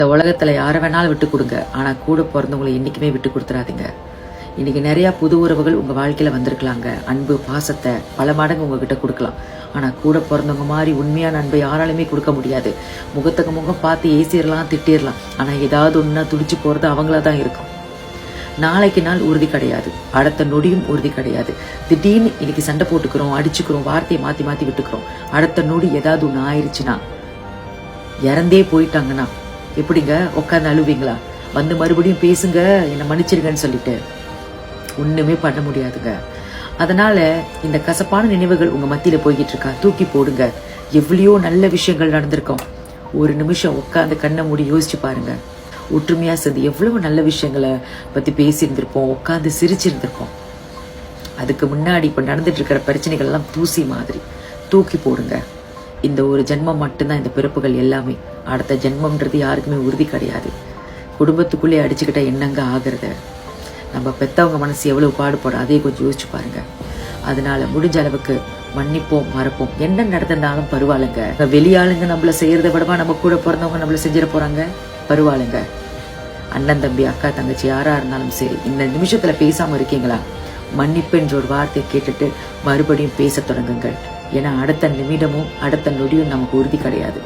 இந்த உலகத்துல யாரை வேணாலும் விட்டு கொடுங்க, ஆனா கூட பிறந்தவங்களை என்னைக்குமே விட்டு கொடுத்துறாதீங்க. இன்னைக்கு நிறைய புது உறவுகள் உங்க வாழ்க்கையில வந்திருக்கலாங்க. அன்பு பாசத்தை பல மடங்கு உங்ககிட்ட கொடுக்கலாம். ஆனா கூட பிறந்தவங்க மாதிரி உண்மையான அன்பை யாராலுமே கொடுக்க முடியாது. முகத்துக்கு முகம் பார்த்து ஏசிடலாம், திட்டிடலாம். ஆனா ஏதாவது ஒன்னா துடிச்சு போறது அவங்களதான் இருக்கும். நாளைக்கு நாள் உறுதி கிடையாது, அடுத்த நொடியும் உறுதி கிடையாது. திடீர்னு இன்னைக்கு சண்டை போட்டுக்கிறோம், அடிச்சுக்கிறோம், வார்த்தையை மாத்தி மாத்தி விட்டுக்கிறோம். அடுத்த நொடி ஏதாவது ஒண்ணு ஆயிடுச்சுன்னா, இறந்தே போயிட்டாங்கன்னா எப்படிங்க உட்காந்து அழுவீங்களா? வந்து மறுபடியும் பேசுங்க, என்னை மன்னிச்சிருங்கன்னு சொல்லிட்டு ஒண்ணுமே பண்ண முடியாதுங்க. அதனால இந்த கசப்பான நினைவுகள் உங்க மத்தியில போய்கிட்டு இருக்கா, தூக்கி போடுங்க. எவ்வளையோ நல்ல விஷயங்கள் நடந்திருக்கும். ஒரு நிமிஷம் உட்காந்து கண்ணை மூடி யோசிச்சு பாருங்க. ஒற்றுமையா சேர்ந்து எவ்வளவு நல்ல விஷயங்களை பத்தி பேசியிருந்திருப்போம், உட்காந்து சிரிச்சிருந்திருப்போம். அதுக்கு முன்னாடி இப்ப நடந்துட்டு இருக்கிற பிரச்சனைகள் எல்லாம் தூசி மாதிரி தூக்கி போடுங்க. இந்த ஒரு ஜென்மம் மட்டும்தான் இந்த பிறப்புகள் எல்லாமே. அடுத்த ஜென்மம்ன்றது யாருக்குமே உறுதி கிடையாது. குடும்பத்துக்குள்ளே அடிச்சுக்கிட்ட என்னங்க ஆகுறது? நம்ம பெத்தவங்க மனசு எவ்வளவு பாடுபடும், அதே கொஞ்சம் யோசிச்சு பாருங்க. அதனால முடிஞ்ச அளவுக்கு மன்னிப்போம், மறப்போம். என்ன நடந்திருந்தாலும் பரவாயில்லைங்க. வெளியாளுங்க நம்மள செய்யறத விடவா நம்ம கூட பிறந்தவங்க நம்மள செஞ்சிட போறாங்க? பரவாயில்லைங்க. அண்ணன் தம்பி அக்கா தங்கச்சி யாரா இருந்தாலும் சரி, இந்த நிமிஷத்துல பேசாம இருக்கீங்களா? மன்னிப்பு என்ற ஒரு வார்த்தையை கேட்டுட்டு மறுபடியும் பேச தொடங்குங்கள். ஏன்னா அடுத்த நிமிடமும் அடுத்த நொடியும் நமக்கு உறுதி கிடையாது.